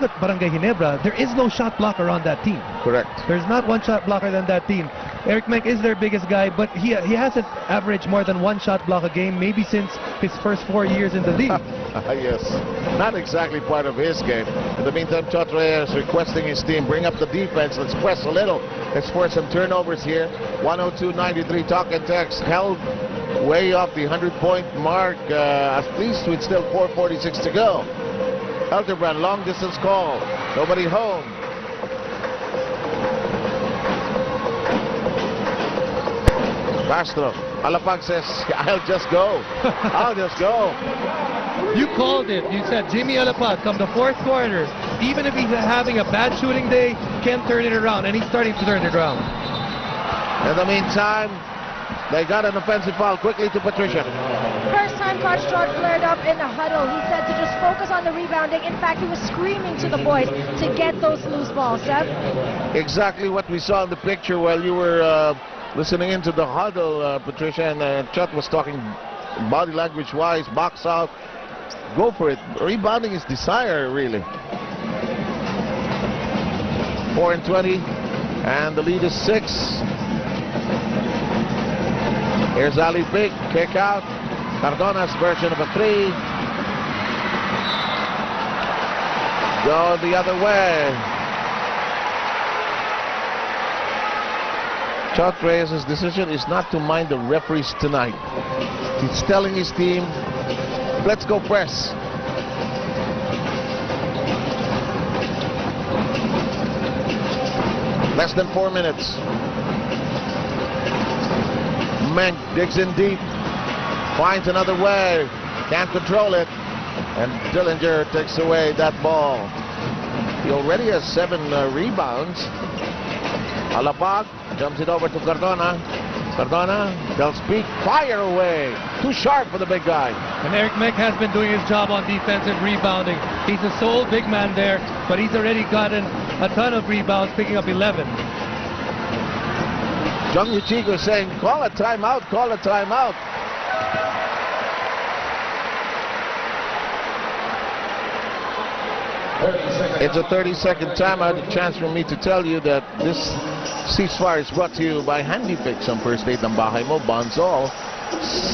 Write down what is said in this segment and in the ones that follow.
look at Barangay Ginebra, there is no shot blocker on that team. Correct. There's not one shot blocker than that team. Eric Menk is their biggest guy, but he hasn't averaged more than one shot block a game, maybe since his first 4 years in the league. Yes, not exactly part of his game. In the meantime, Chot Reyes requesting his team bring up the defense. Let's press a little. Let's force some turnovers here. 102.93 talk and text held way off the 100-point mark, at least with still 4:46 to go. Elterbrand, long distance call. Nobody home. Castro, Alapag says, I'll just go. I'll just go. You called it. You said Jimmy Alapag, come the fourth quarter, even if he's having a bad shooting day, can turn it around, and he's starting to turn it around. In the meantime, they got an offensive foul. Quickly to Patricia. First time Coach George flared up in the huddle. He said to just focus on the rebounding. In fact, he was screaming to the boys to get those loose balls, Seb. Exactly what we saw in the picture while you were listening into the huddle, Patricia, and Chet was talking body language-wise, box out. Go for it. Rebounding is desire, really. 4-20, and the lead is 6. Here's Ali Big, kick out. Cardona's version of a 3. Go the other way. Chot Reyes' decision is not to mind the referees tonight. He's telling his team, let's go press. Less than 4 minutes. Menk digs in deep, finds another way, can't control it, and Dillinger takes away that ball. He already has 7 rebounds. Alapag jumps it over to Cardona. Cardona tells Peak, fire away. Too sharp for the big guy. And Eric Menk has been doing his job on defensive rebounding. He's the sole big man there, but he's already gotten a ton of rebounds, picking up 11. Jung Yuchigo saying, call a timeout, call a timeout. It's a 30-second timeout. A chance for me to tell you that this ceasefire is brought to you by Handy Fix on First Aid ng Bahay Mo. Bonds all,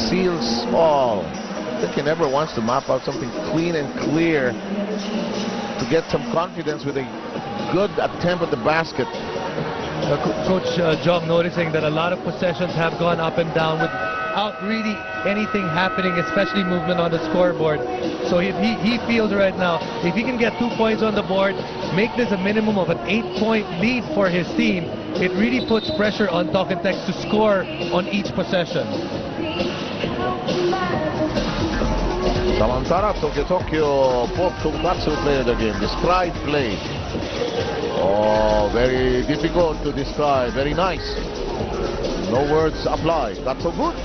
seals all. I think he never wants to map out something clean and clear to get some confidence with a good attempt at the basket. Coach Jong noticing that a lot of possessions have gone up and down without really anything happening, especially movement on the scoreboard. So he feels right now, if he can get 2 points on the board, make this a minimum of an 8-point lead for his team, it really puts pressure on Talk and Text to score on each possession. Samantara Tokyo Pop Tonkatsu player again. Describe play. Oh, very difficult to describe. Very nice. No words apply. That's so good.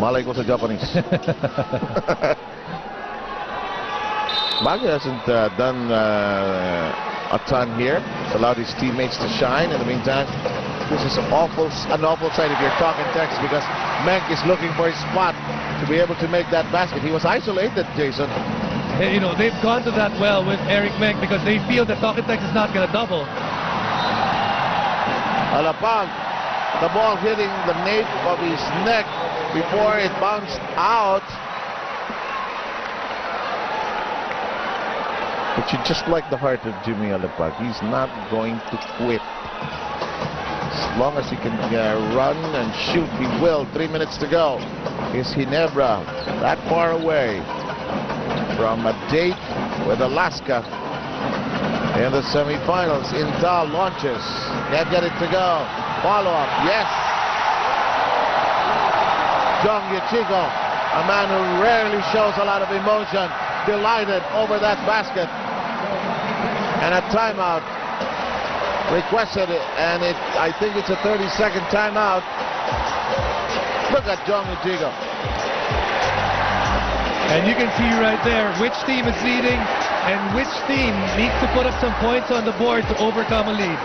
Malay ko sa Japanese. Baguio hasn't done a ton here. It's allowed his teammates to shine. In the meantime, this is an awful sight if you're talking text, because Menk is looking for his spot to be able to make that basket. He was isolated, Jason. You know, they've gone to that well with Eric Menk because they feel that Talk and Text is not going to double. Alapag, the ball hitting the nape of his neck before it bounced out. But you just like the heart of Jimmy Alapag. He's not going to quit. As long as he can run and shoot, he will. 3 minutes to go. Is Ginebra that far away from a date with Alaska in the semifinals? Intal launches. Can't get it to go. Follow-up. Yes. Jong Yuchigo, a man who rarely shows a lot of emotion, delighted over that basket. And a timeout requested, and I think it's a 30-second timeout. Look at Jong Yuchigo. And you can see right there which team is leading and which team needs to put up some points on the board to overcome a lead.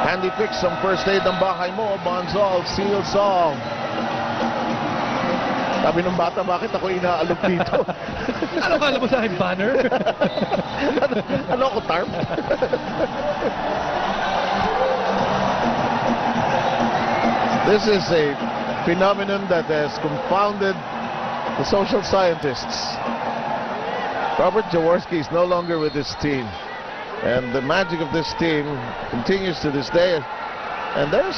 Handy Fix some First Aid ng Bahay Mo. Bonds all, seals all. Sabi ng bata, bakit ako inaalok dito? Ano kala mo sa akin, banner? Ano ako, tarp? This is a phenomenon that has confounded the social scientists. Robert Jaworski is no longer with this team, and the magic of this team continues to this day. And there's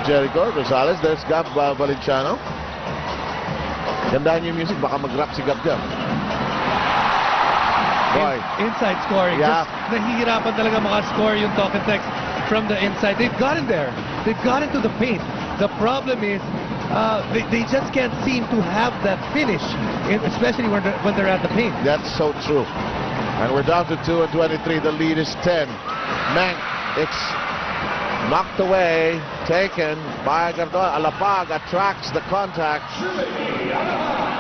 Jericho Rosales, there's Gab Valenciano. Gandaan yung music, baka mag-rap si Gab dyan. Boy. Inside scoring. Yeah. Just nahihirapan talaga makascore yung Talk and Text from the inside. They've gotten there. They've gotten to the paint. The problem is they just can't seem to have that finish, especially when they're at the paint. That's so true. And we're down to 2:23. The lead is 10. Mank, it's knocked away, taken by Gardoa. Alapag attracts the contact.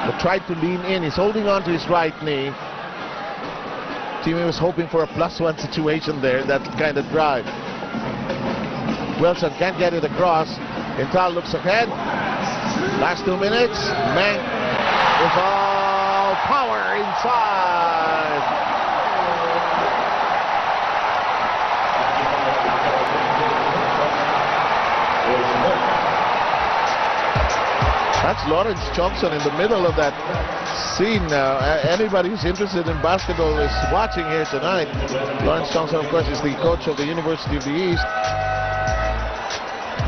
But tried to lean in. He's holding on to his right knee. Timmy was hoping for a +1 situation there, that kind of drive. Wilson can't get it across. Intal looks ahead. Last 2 minutes. Mank with all power inside. That's Lawrence Johnson in the middle of that scene now. Anybody who's interested in basketball is watching here tonight. Lawrence Johnson, of course, is the coach of the University of the East.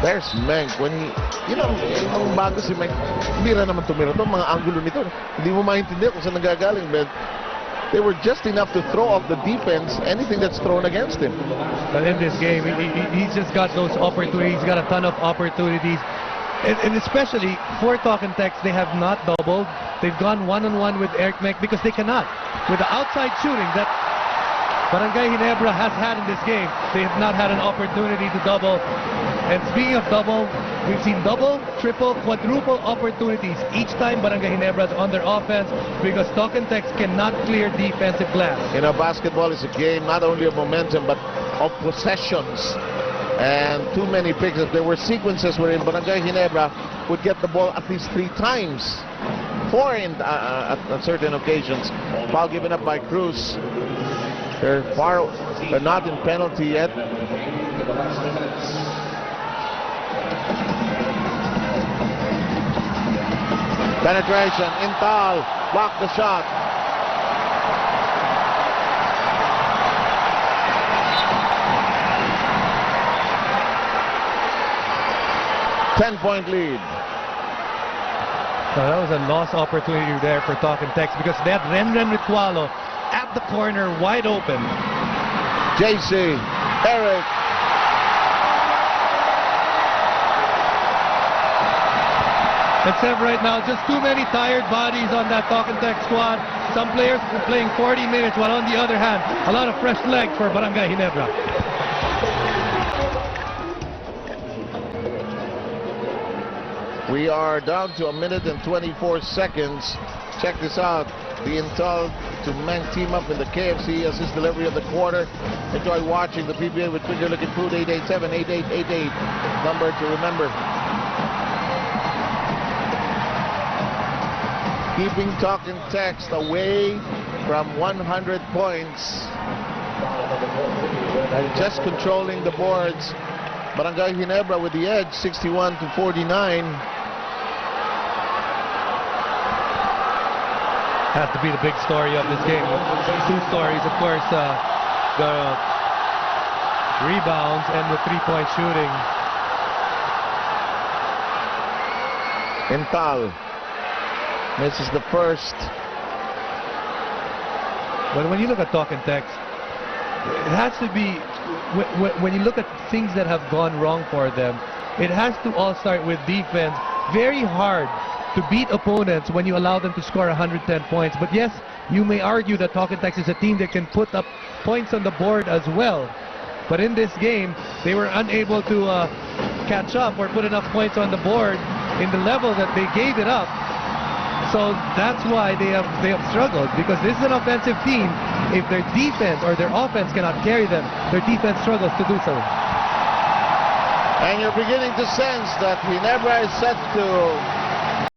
There's Mank. When he, yung bago si Mank, bira naman tumira. Itong mga angulo nito, hindi mo maintindihan kung saan nagagaling. But they were just enough to throw off the defense anything that's thrown against him. But in this game, he's just got those opportunities. He's got a ton of opportunities. And especially for Talk and Text, they have not doubled. They've gone one-on-one with Eric Mank because they cannot. With the outside shooting that Barangay Ginebra has had in this game, they have not had an opportunity to double. And speaking of double, we've seen double, triple, quadruple opportunities each time Barangay Ginebra is on their offense because Talk and Text cannot clear defensive glass. Basketball is a game not only of momentum but of possessions. And too many picks. There were sequences wherein Barangay Ginebra would get the ball at least 3 times. 4 at certain occasions. Foul given up by Cruz. They're not in penalty yet. Penetration. Intal blocked the shot. Ten-point lead. So that was a lost opportunity there for Talk and Text because they had Renren Ritualo at the corner wide open. JC, Eric. Except right now, just too many tired bodies on that Talk and Text squad. Some players were playing 40 minutes, while on the other hand, a lot of fresh legs for Barangay Ginebra. We are down to 1 minute and 24 seconds. Check this out. The Intal to Mank team up in the KFC assist delivery of the quarter. Enjoy watching the PBA with Finger Looking Food. 887-8888. Number to remember. Keeping Talk and Text away from 100 points. And just controlling the boards. Barangay Ginebra with the edge, 61-49. Has to be the big story of this game. 2 stories, of course, the rebounds and the 3-point shooting. Intal misses the first. But when you look at Talk and Text, it has to be, when you look at things that have gone wrong for them, it has to all start with defense. Very hard to beat opponents when you allow them to score 110 points. But yes, you may argue that Talk and Text is a team that can put up points on the board as well. But in this game, they were unable to catch up or put enough points on the board in the level that they gave it up. So that's why they have struggled, because this is an offensive team. If their defense or their offense cannot carry them, their defense struggles to do so. And you're beginning to sense that Ginebra is set to